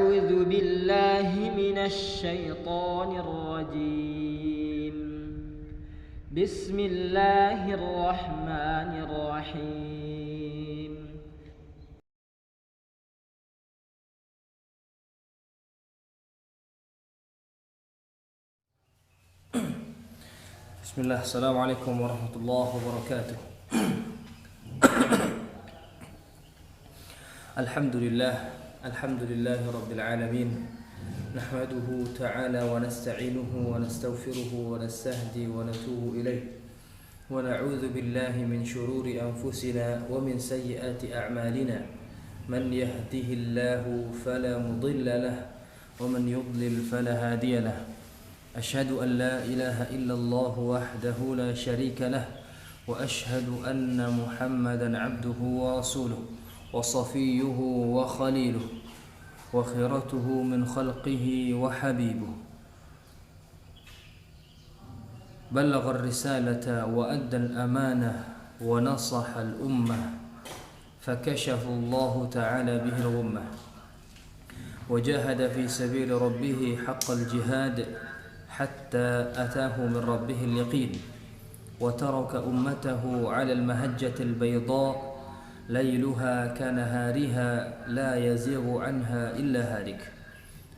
أعوذ بالله من الشيطان الرجيم بسم الله الرحمن الرحيم بسم الله. السلام عليكم ورحمة الله وبركاته. الحمد لله رب العالمين، نحمده تعالى ونستعينه ونستغفره ونستهدي ونتوب إليه، ونعوذ بالله من شرور أنفسنا ومن سيئات أعمالنا، من يهده الله فلا مضل له ومن يضلل فلا هادي له. أشهد أن لا إله إلا الله وحده لا شريك له، وأشهد أن محمدا عبده ورسوله وصفيه وخليله وخيرته من خلقه وحبيبه، بلغ الرسالة وأدى الأمانة ونصح الأمة، فكشف الله تعالى به الغمة، وجاهد في سبيل ربه حق الجهاد حتى أتاه من ربه اليقين، وترك أمته على المهجة البيضاء ليلها كنهارها لا يزيغ عنها إلا هالك.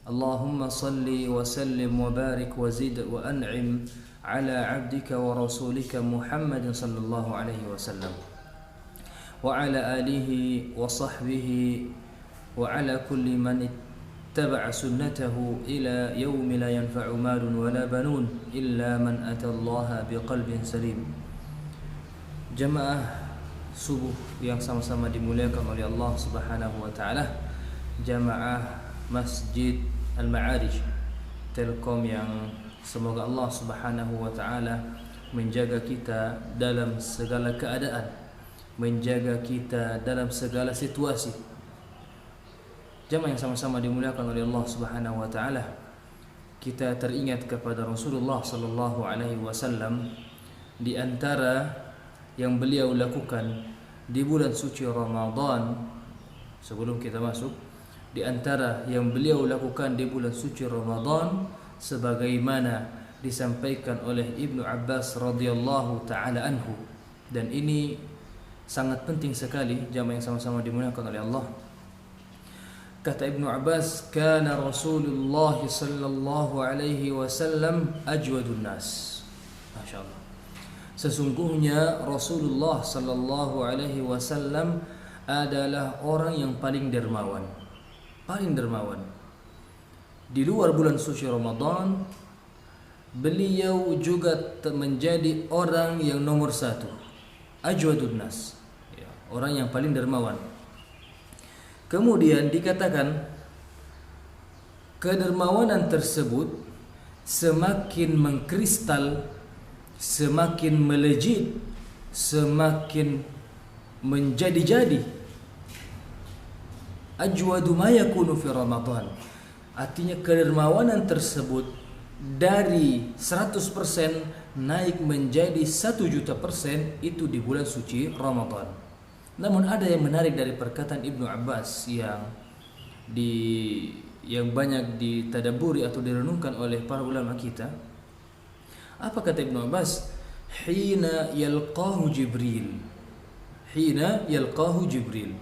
اللهم صل وسلم وبارك وزد وأنعم على عبدك ورسولك محمد صلى الله عليه وسلم وعلى آله وصحبه وعلى كل من اتبع سنته إلى يوم لا ينفع مال ولا بنون إلا من أتى الله بقلب سليم. Jamaah subuh yang sama-sama dimuliakan oleh Allah Subhanahu wa taala, jamaah Masjid Al-Ma'arij Telkom yang semoga Allah Subhanahu wa taala menjaga kita dalam segala keadaan, menjaga kita dalam segala situasi. Jamaah yang sama-sama dimuliakan oleh Allah Subhanahu wa taala, kita teringat kepada Rasulullah sallallahu alaihi wasallam di antara yang beliau lakukan di bulan suci Ramadan. Sebelum kita masuk, di antara yang beliau lakukan di bulan suci Ramadan sebagaimana disampaikan oleh Ibnu Abbas radhiyallahu taala anhu, dan ini sangat penting sekali jamaah yang sama-sama dimuliakan oleh Allah. Kata Ibnu Abbas, kana Rasulullah sallallahu alaihi wasallam ajwadun nas. Masyaallah. Sesungguhnya Rasulullah sallallahu alaihi wasallam adalah orang yang paling dermawan. Paling dermawan. Di luar bulan suci Ramadan, beliau juga menjadi orang yang nomor satu. Ajwadun nas. Ya, orang yang paling dermawan. Kemudian dikatakan kedermawanan tersebut semakin mengkristal, semakin melejit, semakin menjadi-jadi. Ajwadu ma yakunu fi Ramadan. Artinya kedermawanan tersebut dari 100% naik menjadi 1.000.000% itu di bulan suci Ramadan. Namun ada yang menarik dari perkataan Ibnu Abbas yang banyak ditadaburi atau direnungkan oleh para ulama kita. Apa kata Ibnu Abbas? Hina yalqahu Jibril. Hina yalqahu Jibril.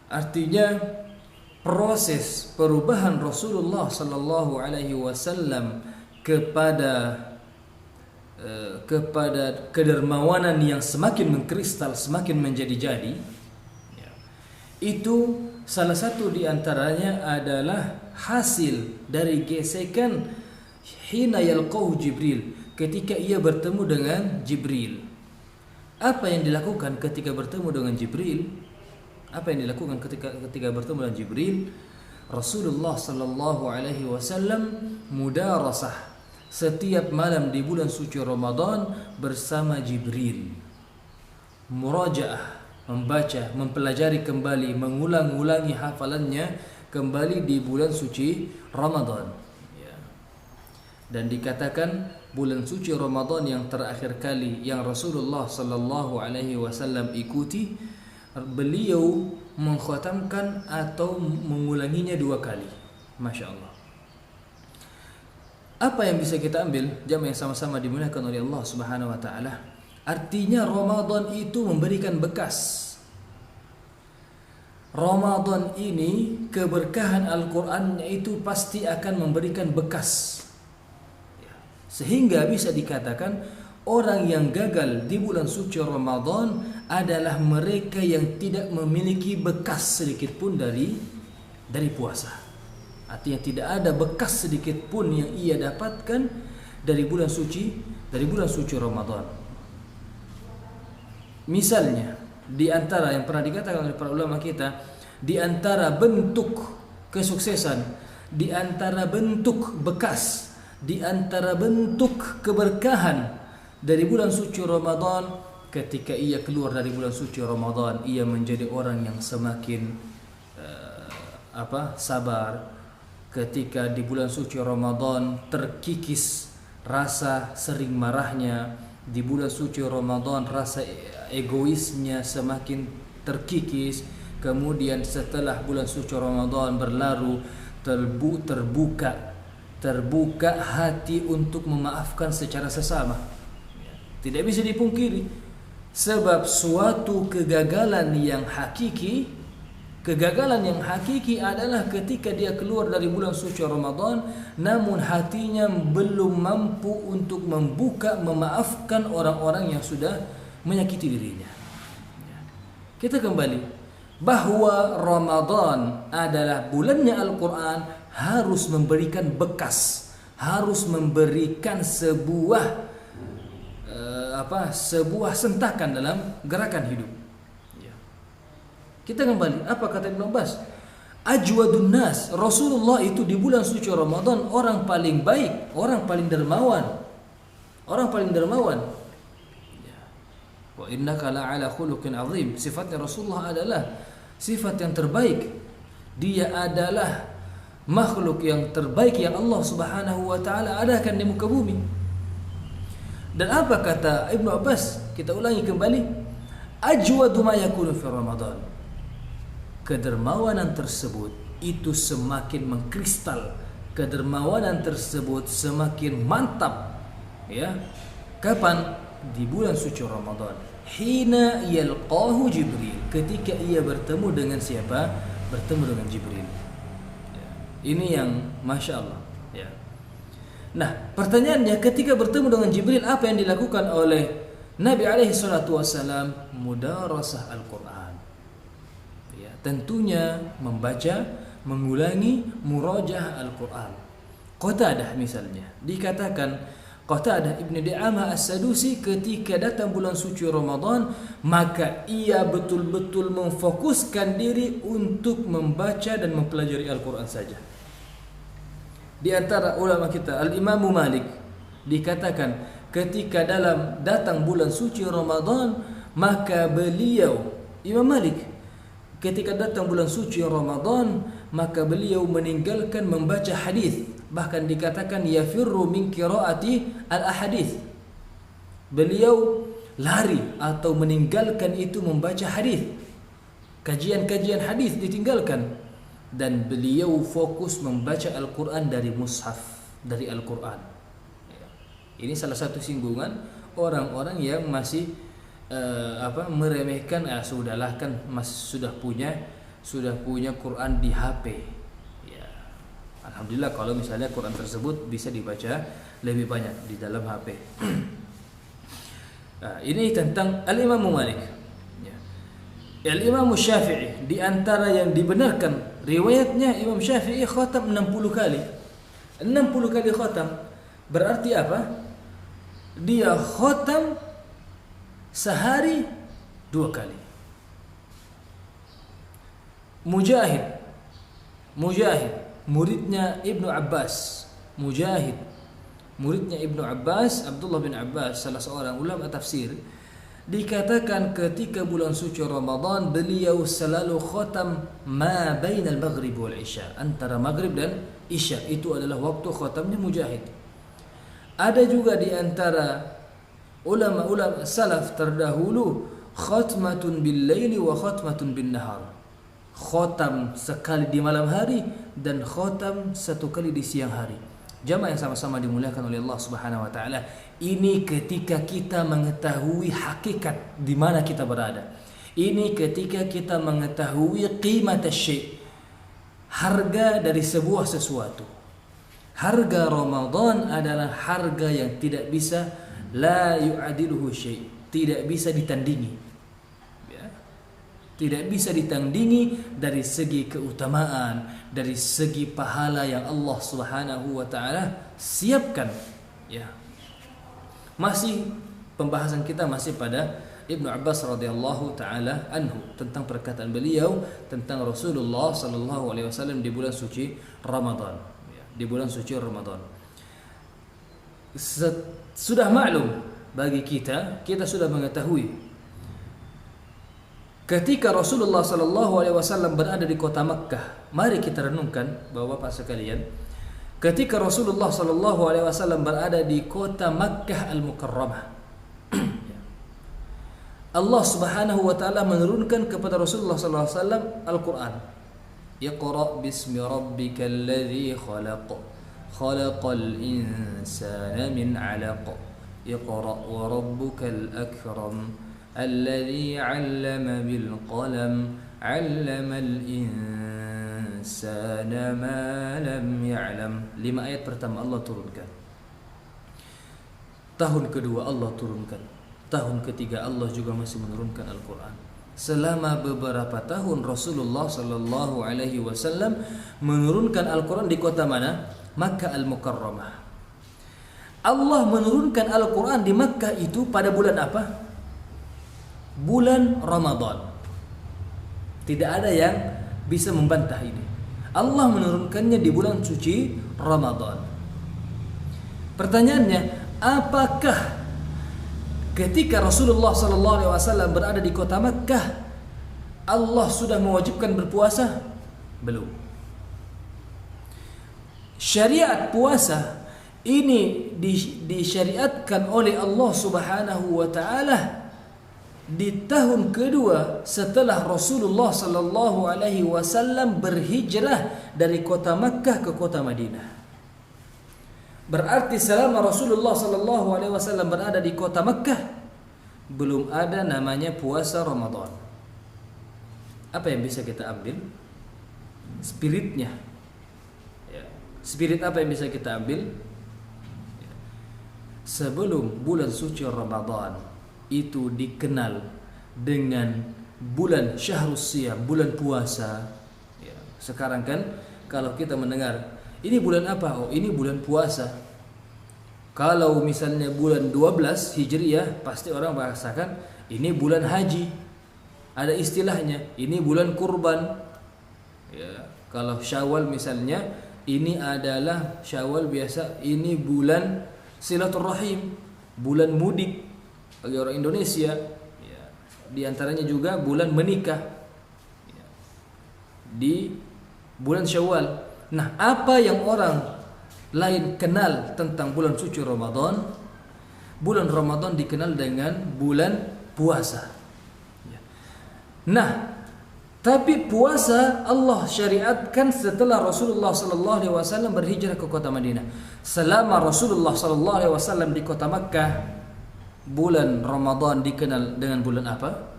Artinya proses perubahan Rasulullah sallallahu alaihi wasallam kepada kedermawanan yang semakin mengkristal, semakin menjadi-jadi, itu salah satu di antaranya adalah hasil dari gesekan hina yalqahu Jibril, ketika ia bertemu dengan Jibril. Apa yang dilakukan ketika bertemu dengan Jibril? Apa yang dilakukan ketika bertemu dengan Jibril? Rasulullah sallallahu alaihi wasallam mudarasah setiap malam di bulan suci Ramadan bersama Jibril. Murajaah, membaca, mempelajari kembali, mengulang-ulangi hafalannya kembali di bulan suci Ramadan. Dan dikatakan bulan suci Ramadan yang terakhir kali yang Rasulullah sallallahu alaihi wasallam ikuti, beliau mengkhatamkan atau mengulanginya 2 kali. Masya Allah. Apa yang bisa kita ambil jamaah yang sama-sama dimuliakan oleh Allah Subhanahu wa taala? Artinya Ramadan itu memberikan bekas. Ramadan ini keberkahan Al-Qur'annya itu pasti akan memberikan bekas. Sehingga bisa dikatakan orang yang gagal di bulan suci Ramadan adalah mereka yang tidak memiliki bekas sedikit pun dari puasa. Artinya tidak ada bekas sedikit pun yang ia dapatkan dari bulan suci Ramadan. Misalnya, di antara yang pernah dikatakan oleh para ulama kita, di antara bentuk kesuksesan, di antara bentuk bekas, di antara bentuk keberkahan dari bulan suci Ramadan, ketika ia keluar dari bulan suci Ramadan, ia menjadi orang yang semakin sabar. Ketika di bulan suci Ramadan terkikis rasa sering marahnya, di bulan suci Ramadan rasa egoisnya semakin terkikis. Kemudian setelah bulan suci Ramadan berlalu, terbuka hati untuk memaafkan secara sesama. Tidak bisa dipungkiri, sebab suatu kegagalan yang hakiki adalah ketika dia keluar dari bulan suci Ramadan, namun hatinya belum mampu untuk memaafkan orang-orang yang sudah menyakiti dirinya. Kita kembali bahwa Ramadan adalah bulannya Al-Quran, harus memberikan bekas, harus memberikan sebuah sentakan dalam gerakan hidup. Kita kembali, apa kata Ibnu Abbas? Ajwadun nas, Rasulullah itu di bulan suci Ramadan orang paling baik, orang paling dermawan. Wa innaka la'ala khuluqin azim. Sifatnya Rasulullah adalah sifat yang terbaik. Dia adalah makhluk yang terbaik yang Allah Subhanahu wa taala adakan di muka bumi. Dan apa kata Ibnu Abbas? Kita ulangi kembali. Ajwadu ma yakunu fi Ramadan. Kedermawanan tersebut itu semakin mengkristal, kedermawanan tersebut semakin mantap. Ya, kapan? Di bulan suci Ramadan. Hina yalqahu Jibril, ketika ia bertemu dengan siapa? Bertemu dengan Jibril. Ya. Ini yang masya Allah. Ya. Nah, pertanyaannya, ketika bertemu dengan Jibril, apa yang dilakukan oleh Nabi alaihi salatu wasallam? Mudarasah Al-Quran. Tentunya membaca, mengulangi murajaah Al-Quran. Qatadah misalnya, dikatakan Qatadah Ibn Di'amah As-Sadusi ketika datang bulan suci Ramadan, maka ia betul-betul memfokuskan diri untuk membaca dan mempelajari Al-Quran saja. Di antara ulama kita, Al-Imam Malik, dikatakan ketika datang bulan suci Ramadan, maka beliau, Imam Malik, ketika datang bulan suci Ramadan, maka beliau meninggalkan membaca hadis. Bahkan dikatakan yafirru min qiraati al-ahadits. Beliau lari atau meninggalkan itu membaca hadis. Kajian-kajian hadis ditinggalkan, dan beliau fokus membaca Al-Quran dari mushaf, dari Al-Quran. Ini salah satu singgungan orang-orang yang masih meremehkan, sudahlah kan sudah punya Quran di HP. Ya. Alhamdulillah kalau misalnya Quran tersebut bisa dibaca lebih banyak di dalam HP. Ini tentang Al-Imam Malik. Ya. Al-Imam Syafi'i, di antara yang dibenarkan riwayatnya, Imam Syafi'i khatam 60 kali. 60 kali khatam. Berarti apa? Dia khatam sehari 2 kali. Mujahid, muridnya Ibnu Abbas. Mujahid, muridnya Ibnu Abbas, Abdullah bin Abbas, salah seorang ulama tafsir, dikatakan ketika bulan suci Ramadan beliau selalu khatam ma bainal maghrib wal isya, antara maghrib dan isya, itu adalah waktu khatamnya Mujahid. Ada juga di antara ulama salaf terdahulu khatmatun bil laili wa khatmatun bin nahar. khotam sekali di malam hari dan khotam satu kali di siang hari. Jamaah yang sama-sama dimuliakan oleh Allah Subhanahu wa taala, ini ketika kita mengetahui hakikat di mana kita berada. Ini ketika kita mengetahui qimat asy-syai', harga dari sebuah sesuatu. Harga Ramadan adalah harga yang tidak bisa, la yu'adiluhu syai', tidak bisa ditandingi. Ya. Tidak bisa ditandingi dari segi keutamaan, dari segi pahala yang Allah Subhanahu wa taala siapkan. Ya. Masih pembahasan kita masih pada Ibnu Abbas radhiyallahu taala anhu tentang perkataan beliau tentang Rasulullah sallallahu alaihi wasallam di bulan suci Ramadan, ya, di bulan suci Ramadan. Sudah maklum bagi kita sudah mengetahui ketika Rasulullah sallallahu alaihi wasallam berada di kota Makkah. Mari kita renungkan Bapak-bapak sekalian, ketika Rasulullah sallallahu alaihi wasallam berada di kota Makkah Al-Mukarramah, Allah Subhanahu wa taala menurunkan kepada Rasulullah sallallahu alaihi wasallam Al-Qur'an. Iqra bismi rabbikal ladzi khalaq. Khalaqal insana min 'alaq. Iqra wa rabbukal akram. Alladzi 'allama bil qalam. 'Allamal insana ma lam ya'lam. 5 ayat pertama Allah turunkan. Tahun kedua Allah turunkan. Tahun ketiga Allah juga masih menurunkan Al-Quran. Selama beberapa tahun Rasulullah sallallahu alaihi wasallam menurunkan Al-Quran di kota mana? Makkah Al-Mukarramah. Allah menurunkan Al-Quran di Makkah itu pada bulan apa? Bulan Ramadan. Tidak ada yang bisa membantah ini. Allah menurunkannya di bulan suci Ramadan. Pertanyaannya, apakah ketika Rasulullah sallallahu alaihi wasallam berada di kota Makkah, Allah sudah mewajibkan berpuasa? Belum. Syariat puasa ini disyariatkan oleh Allah Subhanahu wa taala di tahun kedua setelah Rasulullah sallallahu alaihi wasallam berhijrah dari kota Makkah ke kota Madinah. Berarti selama Rasulullah sallallahu alaihi wasallam berada di kota Makkah belum ada namanya puasa Ramadan. Apa yang bisa kita ambil? Spiritnya. Ya. Spirit apa yang bisa kita ambil? Ya. Sebelum bulan suci Ramadan itu dikenal dengan bulan Syahrus Shiyam, bulan puasa. Ya. Sekarang kan kalau kita mendengar ini bulan apa? Oh, ini bulan puasa. Kalau misalnya bulan 12 Hijriah, pasti orang bahasakan ini bulan haji. Ada istilahnya, ini bulan kurban. Ya, kalau Syawal misalnya, ini adalah Syawal biasa, ini bulan silaturahim, bulan mudik bagi orang Indonesia. Ya, di antaranya juga bulan menikah. Ya, di bulan Syawal. Nah, apa yang orang lain kenal tentang bulan suci Ramadan? Bulan Ramadan dikenal dengan bulan puasa. Nah, tapi puasa Allah syariatkan setelah Rasulullah sallallahu alaihi wasallam berhijrah ke kota Madinah. Selama Rasulullah sallallahu alaihi wasallam di kota Makkah, bulan Ramadan dikenal dengan bulan apa?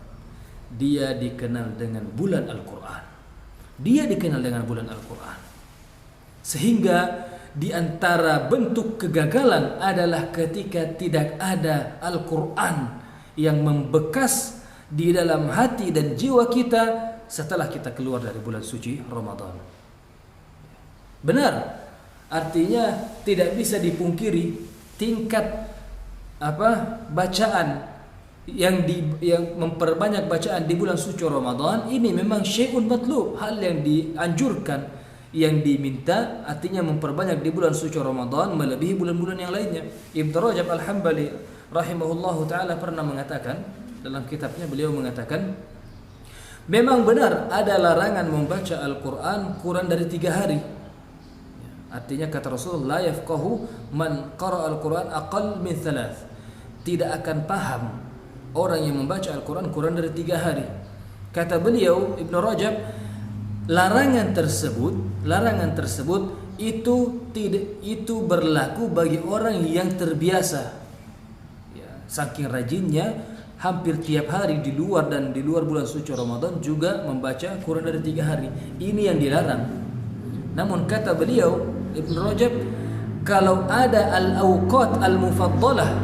Dia dikenal dengan bulan Al-Qur'an. Dia dikenal dengan bulan Al-Qur'an. Sehingga di antara bentuk kegagalan adalah ketika tidak ada Al-Quran yang membekas di dalam hati dan jiwa kita setelah kita keluar dari bulan suci Ramadan. Benar, artinya tidak bisa dipungkiri tingkat bacaan yang memperbanyak bacaan di bulan suci Ramadan ini memang syai'un matlub, hal yang dianjurkan, yang diminta, artinya memperbanyak di bulan suci Ramadan melebihi bulan-bulan yang lainnya. Ibnu Rajab Al-Hambali rahimahullahu taala pernah mengatakan dalam kitabnya, beliau mengatakan memang benar ada larangan membaca Al-Qur'an kurang dari 3 hari. Artinya kata Rasul, la yafqahu man qara al-Qur'an aqall min 3. Tidak akan paham orang yang membaca Al-Qur'an kurang dari 3 hari. Kata beliau Ibnu Rajab, larangan tersebut itu berlaku bagi orang yang terbiasa, ya, saking rajinnya hampir tiap hari di luar bulan suci Ramadan juga membaca kurang dari 3 hari. Ini yang dilarang. Namun kata beliau Ibn Rajab, kalau ada al-awqat al-mufaddalah,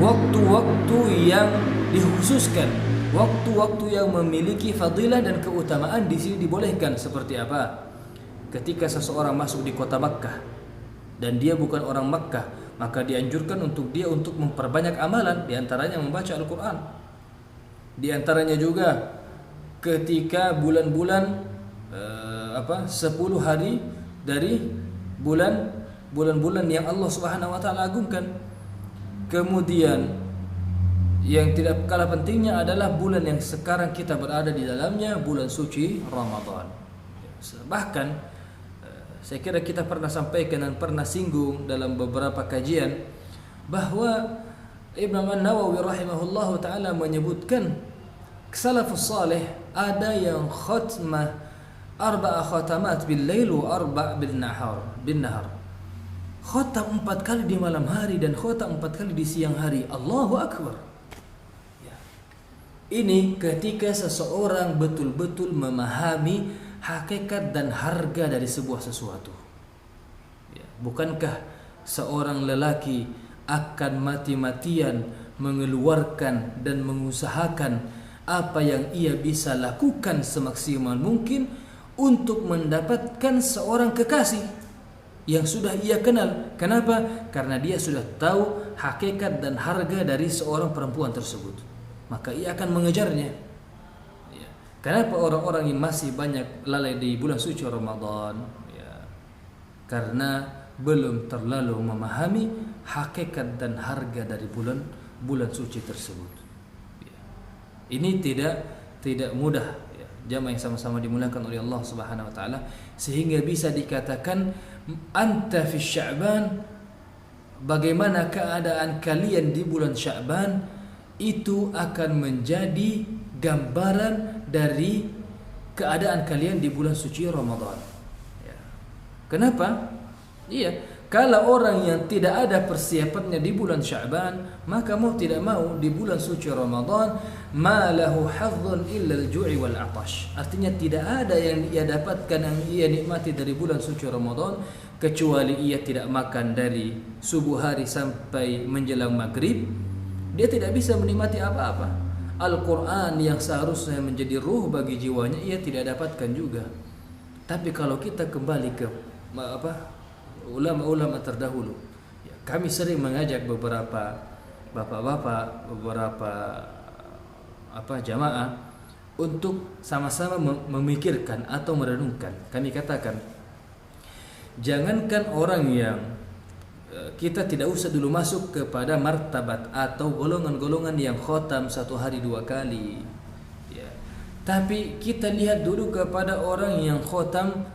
waktu-waktu yang dikhususkan, waktu-waktu yang memiliki fadilah dan keutamaan, di sini dibolehkan. Seperti apa? Ketika seseorang masuk di kota Makkah dan dia bukan orang Makkah, maka dianjurkan untuk dia untuk memperbanyak amalan, di antaranya membaca Al-Quran. Di antaranya juga ketika bulan-bulan 10 hari dari bulan-bulan yang Allah Subhanahu wa taala agungkan. Kemudian yang tidak kalah pentingnya adalah bulan yang sekarang kita berada di dalamnya, bulan suci Ramadan. Bahkan saya kira kita pernah sampaikan dan pernah singgung dalam beberapa kajian bahwa Ibnu Nawawi rahimahullahu taala menyebutkan salafus saleh ada yang khatmah 4 khatamat bil lail wa 4 bin nahar. Khatam 4 kali di malam hari dan khatam 4 kali di siang hari. Allahu akbar. Ya. Ini ketika seseorang betul-betul memahami hakikat dan harga dari sebuah sesuatu. Ya. Bukankah seorang lelaki akan mati-matian mengeluarkan dan mengusahakan apa yang ia bisa lakukan semaksimal mungkin untuk mendapatkan seorang kekasih yang sudah ia kenal. Kenapa? Karena dia sudah tahu hakikat dan harga dari seorang perempuan tersebut, maka ia akan mengejarnya. Ya. Kenapa orang-orang yang masih banyak lalai di bulan suci Ramadan? Ya. Karena belum terlalu memahami hakikat dan harga dari bulan suci tersebut. Ya. Ini tidak mudah. Jamaah yang sama-sama dimuliakan oleh Allah Subhanahu wa taala, sehingga bisa dikatakan anta fi Sya'ban, bagaimana keadaan kalian di bulan Sya'ban itu akan menjadi gambaran dari keadaan kalian di bulan suci Ramadan. Ya. Kenapa? Iya, kalau orang yang tidak ada persiapannya di bulan Sya'ban, maka mau tidak mau di bulan suci Ramadan ma lahu hadzun illa al-ju'i wal 'atash. Artinya tidak ada yang ia dapatkan, yang ia nikmati dari bulan suci Ramadan kecuali ia tidak makan dari subuh hari sampai menjelang maghrib. Dia tidak bisa menikmati apa-apa. Al-Quran yang seharusnya menjadi ruh bagi jiwanya ia tidak dapatkan juga. Tapi kalau kita kembali ke ulama-ulama terdahulu, ya, kami sering mengajak beberapa bapak-bapak, beberapa jamaah untuk sama-sama memikirkan atau merenungkan. Kami katakan, jangankan orang yang kita tidak usah dulu masuk kepada martabat atau golongan-golongan yang khotam 1 hari 2 kali, ya. Tapi kita lihat dulu kepada orang yang khotam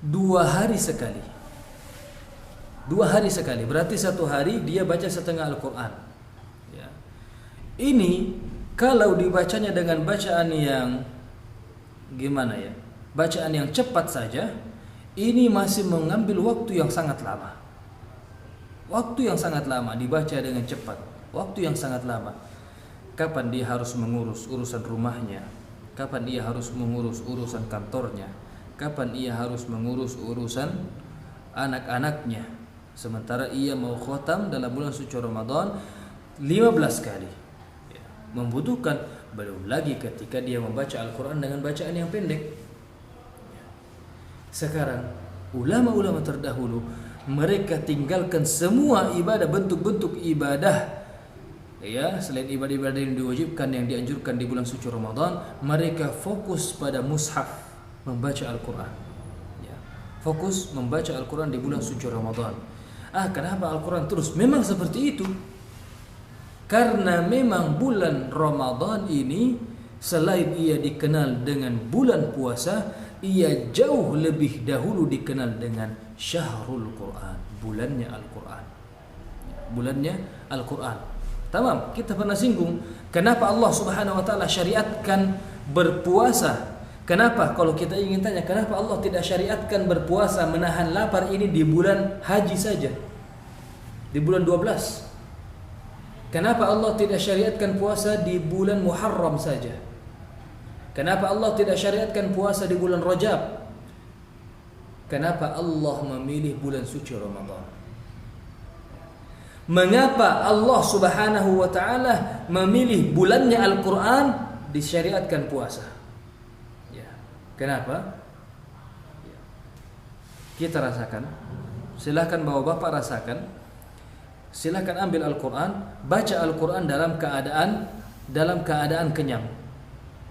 2 hari sekali. 2 hari sekali, berarti 1 hari dia baca setengah Al-Quran. Ya. Ini kalau dibacanya dengan bacaan yang gimana ya? Bacaan yang cepat saja, ini masih mengambil waktu yang sangat lama. Waktu yang sangat lama dibaca dengan cepat, waktu yang sangat lama. Kapan dia harus mengurus urusan rumahnya? Kapan dia harus mengurus urusan kantornya? Kapan ia harus mengurus urusan anak-anaknya? Sementara ia mau khotam dalam bulan suci Ramadan 15 kali. Ya, membutuhkan, belum lagi ketika dia membaca Al-Quran dengan bacaan yang pendek. Ya. Sekarang ulama-ulama terdahulu mereka tinggalkan semua ibadah, bentuk-bentuk ibadah, ya, selain ibadah-ibadah yang diwajibkan, yang dianjurkan di bulan suci Ramadan. Mereka fokus pada mushaf, membaca Al-Quran, ya. Fokus membaca Al-Quran di bulan suci Ramadan. Kenapa Al-Quran terus? Memang seperti itu. Karena memang bulan Ramadan ini, selain ia dikenal dengan bulan puasa, ia jauh lebih dahulu dikenal dengan Syahrul Quran, bulannya Al-Quran. Bulannya Al-Quran. Tamam, kita pernah singgung kenapa Allah Subhanahu wa taala syariatkan berpuasa Kenapa? Kalau kita ingin tanya, kenapa Allah tidak syariatkan berpuasa menahan lapar ini di bulan haji saja? Di bulan 12. Kenapa Allah tidak syariatkan puasa di bulan Muharram saja? Kenapa Allah tidak syariatkan puasa di bulan Rajab? Kenapa Allah memilih bulan suci Ramadan? Mengapa Allah Subhanahu wa taala memilih bulannya Al-Qur'an disyariatkan puasa? Ya. Kenapa? Ya. Kita rasakan. Silakan bawa Bapak rasakan. Silakan ambil Al-Qur'an, baca Al-Qur'an dalam keadaan kenyang.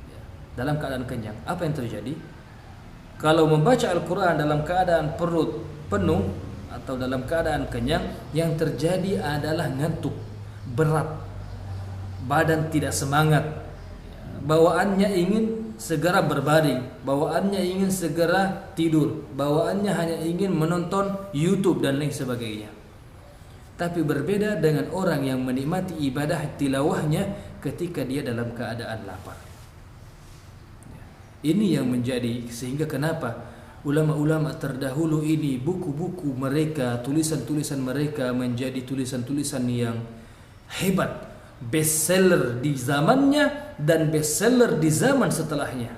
Ya. Dalam keadaan kenyang. Apa yang terjadi? Kalau membaca Al-Quran dalam keadaan perut penuh atau dalam keadaan kenyang, yang terjadi adalah ngantuk, berat, badan tidak semangat, bawaannya ingin segera berbaring, bawaannya ingin segera tidur, bawaannya hanya ingin menonton YouTube dan lain sebagainya. Tapi berbeda dengan orang yang menikmati ibadah tilawahnya ketika dia dalam keadaan lapar. Ini yang menjadi sehingga kenapa ulama-ulama terdahulu ini buku-buku mereka, tulisan-tulisan mereka menjadi tulisan-tulisan yang hebat, bestseller di zamannya dan bestseller di zaman setelahnya.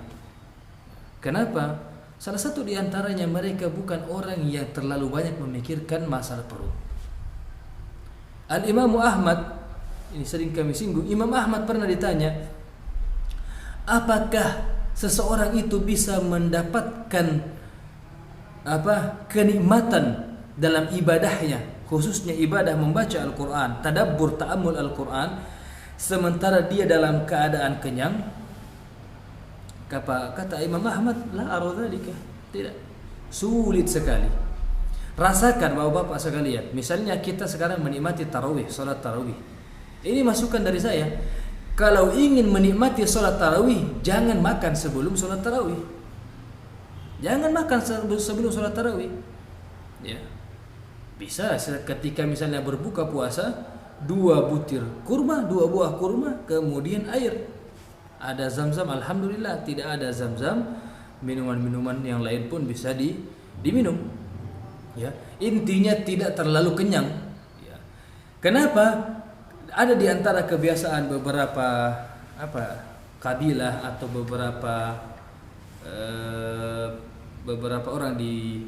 Kenapa? Salah satu di antaranya mereka bukan orang yang terlalu banyak memikirkan masalah perut. Al-Imam Ahmad, ini sering kami singgung, Imam Ahmad pernah ditanya, apakah seseorang itu bisa mendapatkan kenikmatan dalam ibadahnya, khususnya ibadah membaca Al-Quran, tadabbur, ta'ammul Al-Quran, sementara dia dalam keadaan kenyang? Kata Imam Ahmad, la ara dzalika. Tidak, sulit sekali. Rasakan bapak-bapak sekalian, misalnya kita sekarang menikmati tarawih, salat tarawih. Ini masukan dari saya. Kalau ingin menikmati sholat tarawih, jangan makan sebelum sholat tarawih. Jangan makan sebelum sholat tarawih. Ya. Bisa ketika misalnya berbuka puasa, 2 butir kurma, 2 buah kurma, kemudian air. Ada zam-zam, alhamdulillah. Tidak ada zam-zam, minuman-minuman yang lain pun bisa diminum. Ya. Intinya tidak terlalu kenyang. Ya. Kenapa? Ada di antara kebiasaan beberapa kabilah atau beberapa orang di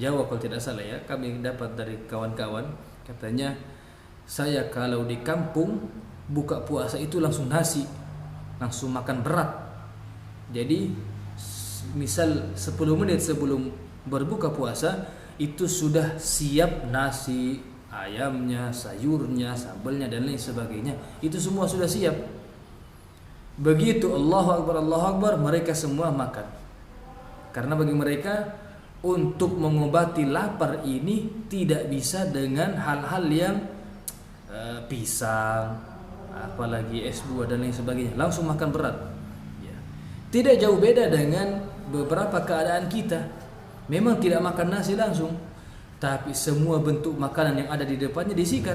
Jawa kalau tidak salah ya, kami dapat dari kawan-kawan, katanya saya kalau di kampung buka puasa itu langsung nasi, langsung makan berat. Jadi misal 10 menit sebelum berbuka puasa itu sudah siap nasi, ayamnya, sayurnya, sambalnya dan lain sebagainya. Itu semua sudah siap. Begitu Allahu Akbar, mereka semua makan. Karena bagi mereka untuk mengobati lapar ini tidak bisa dengan hal-hal yang pisang, apalagi es buah dan lain sebagainya. Langsung makan berat. Ya. Tidak jauh beda dengan beberapa keadaan kita. Memang tidak makan nasi langsung, tapi semua bentuk makanan yang ada di depannya disikat.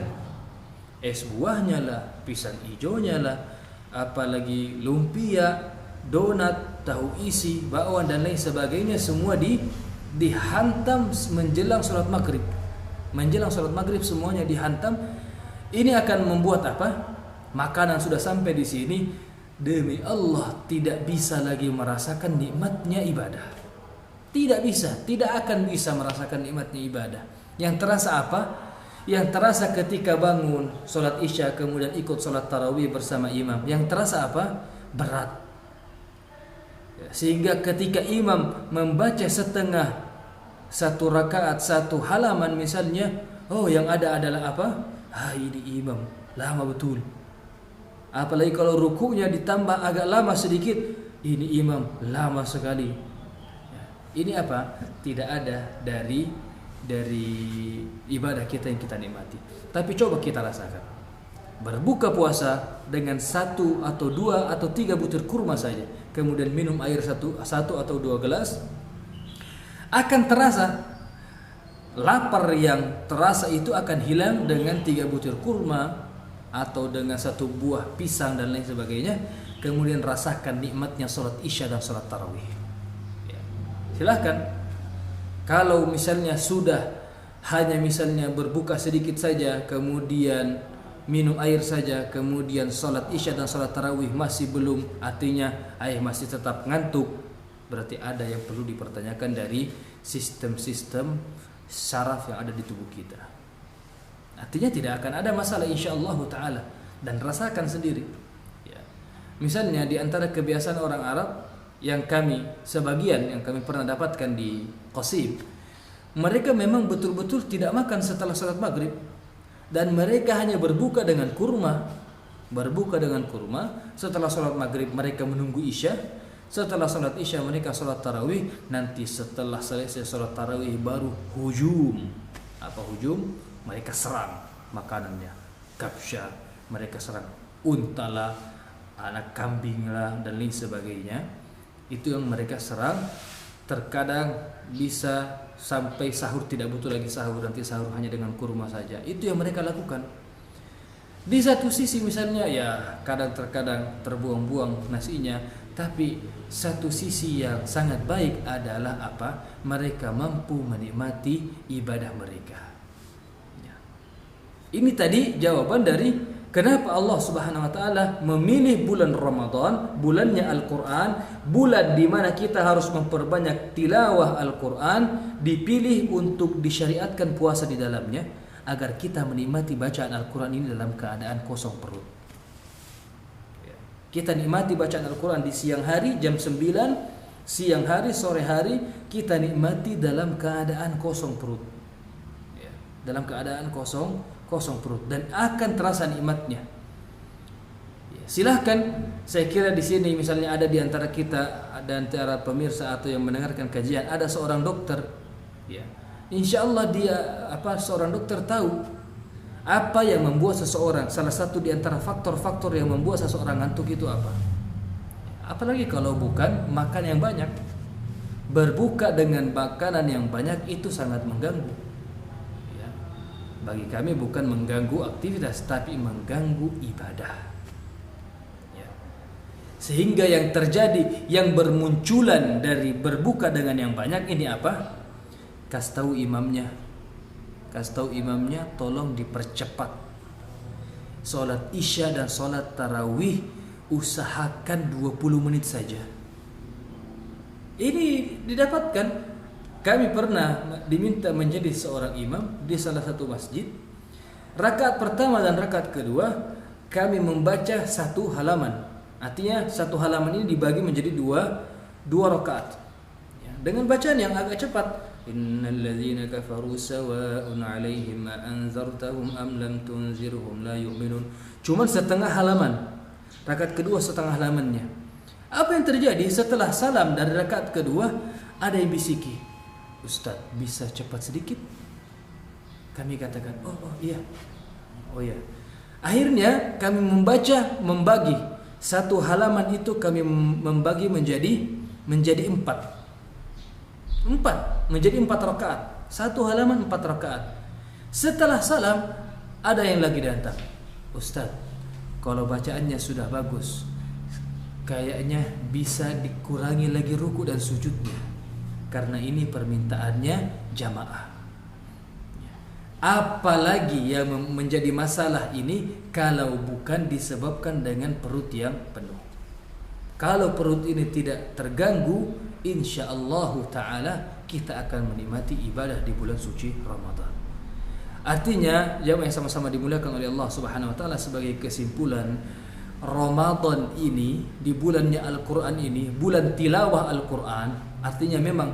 Es buahnya lah, pisang hijaunya lah, apalagi lumpia, donat, tahu isi, bakwan dan lain sebagainya, semua dihantam menjelang sholat maghrib. Menjelang sholat maghrib semuanya dihantam. Ini akan membuat apa? Makanan sudah sampai di sini, demi Allah tidak bisa lagi merasakan nikmatnya ibadah. Tidak bisa, tidak akan bisa merasakan nikmatnya ibadah. Yang terasa apa? Yang terasa ketika bangun sholat isya kemudian ikut sholat tarawih bersama imam. Yang terasa apa? Berat. Sehingga ketika imam membaca setengah satu rakaat, satu halaman misalnya, oh yang ada adalah apa? Ini imam lama betul. Apalagi kalau rukunya ditambah agak lama sedikit, ini imam lama sekali. Ini apa? Tidak ada dari ibadah kita yang kita nikmati. Tapi coba kita rasakan. Berbuka puasa dengan 1 atau 2 atau 3 butir kurma saja, kemudian minum air 1 atau 2 gelas, akan terasa lapar yang terasa itu akan hilang dengan 3 butir kurma atau dengan 1 buah pisang dan lain sebagainya. kemudian rasakan nikmatnya sholat isya dan sholat tarawih. Ya. Silahkan. Kalau misalnya sudah hanya misalnya berbuka sedikit saja, kemudian minum air saja, kemudian sholat isya dan sholat tarawih masih belum, artinya masih tetap ngantuk, berarti ada yang perlu dipertanyakan dari sistem-sistem syaraf yang ada di tubuh kita. Artinya tidak akan ada masalah insyaallah ta'ala, dan rasakan sendiri. Ya. Misalnya di antara kebiasaan orang Arab yang sebagian yang kami pernah dapatkan di Qasim, mereka memang betul-betul tidak makan setelah salat maghrib, dan mereka hanya berbuka dengan kurma. Setelah salat maghrib mereka menunggu isya, setelah salat isya mereka salat tarawih, nanti setelah selesai salat tarawih baru hujum. Apa hujum? Mereka serang makanannya, kabsha, mereka serang untalah, anak kambing lah, dan lain sebagainya. Itu yang mereka serang. Terkadang bisa sampai sahur tidak butuh lagi sahur, nanti sahur hanya dengan kurma saja. Itu yang mereka lakukan. Di satu sisi misalnya ya kadang-terkadang terbuang-buang nasinya, tapi satu sisi yang sangat baik adalah apa? Mereka mampu menikmati ibadah mereka. Ini tadi jawaban dari kenapa Allah Subhanahu wa taala memilih bulan Ramadan, bulannya Al-Qur'an, bulan di mana kita harus memperbanyak tilawah Al-Qur'an, dipilih untuk disyariatkan puasa di dalamnya agar kita menikmati bacaan Al-Qur'an ini dalam keadaan kosong perut. Kita nikmati bacaan Al-Qur'an di siang hari jam 9, siang hari, sore hari, kita nikmati dalam keadaan kosong perut. Dalam keadaan kosong perut, dan akan terasa nikmatnya. Silahkan, saya kira di sini misalnya ada di antara kita, ada antara pemirsa atau yang mendengarkan kajian, ada seorang dokter, ya, insya Allah dia seorang dokter tahu apa yang membuat seseorang, salah satu di antara faktor-faktor yang membuat seseorang ngantuk itu apa. Apalagi kalau bukan makan yang banyak. Berbuka dengan makanan yang banyak itu sangat mengganggu. Bagi kami bukan mengganggu aktivitas, tapi mengganggu ibadah. Ya. Sehingga yang terjadi, yang bermunculan dari berbuka dengan yang banyak ini apa? Kasih tahu imamnya, tolong dipercepat. Salat isya dan salat tarawih usahakan 20 menit saja. Ini didapatkan. Kami pernah diminta menjadi seorang imam di salah satu masjid. Rakaat pertama dan rakaat kedua kami membaca satu halaman. Artinya satu halaman ini dibagi menjadi dua rakaat. Dengan bacaan yang agak cepat. Innal ladzina kafaru sawa'un 'alaihim a anzartahum am lam tunzirhum la yu'minun. Cuma setengah halaman. Rakaat kedua setengah halamannya. Apa yang terjadi setelah salam dari rakaat kedua? Ada yang bisiki, Ustaz, bisa cepat sedikit? Kami katakan, oh iya. Akhirnya kami membagi satu halaman itu kami membagi menjadi 4 rakaat. Satu halaman 4 rakaat. Setelah salam ada yang lagi datang, Ustaz, kalau bacaannya sudah bagus, kayaknya bisa dikurangi lagi ruku dan sujudnya. Karena ini permintaannya jamaah. Apalagi yang menjadi masalah ini kalau bukan disebabkan dengan perut yang penuh. Kalau perut ini tidak terganggu, insyaallah ta'ala kita akan menikmati ibadah di bulan suci Ramadan. Artinya, jamaah yang sama-sama dimuliakan oleh Allah Subhanahu wa taala, sebagai kesimpulan, Ramadan ini, di bulannya Al-Qur'an ini, bulan tilawah Al-Qur'an. Artinya memang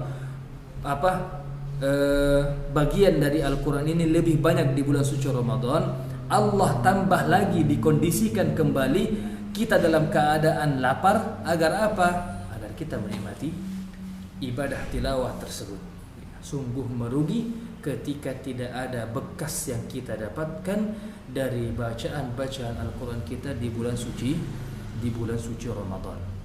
bagian dari Al-Qur'an ini lebih banyak di bulan suci Ramadan. Allah tambah lagi dikondisikan kembali kita dalam keadaan lapar agar apa? Agar kita menikmati ibadah tilawah tersebut. Sungguh merugi ketika tidak ada bekas yang kita dapatkan dari bacaan-bacaan Al-Qur'an kita di bulan suci Ramadan.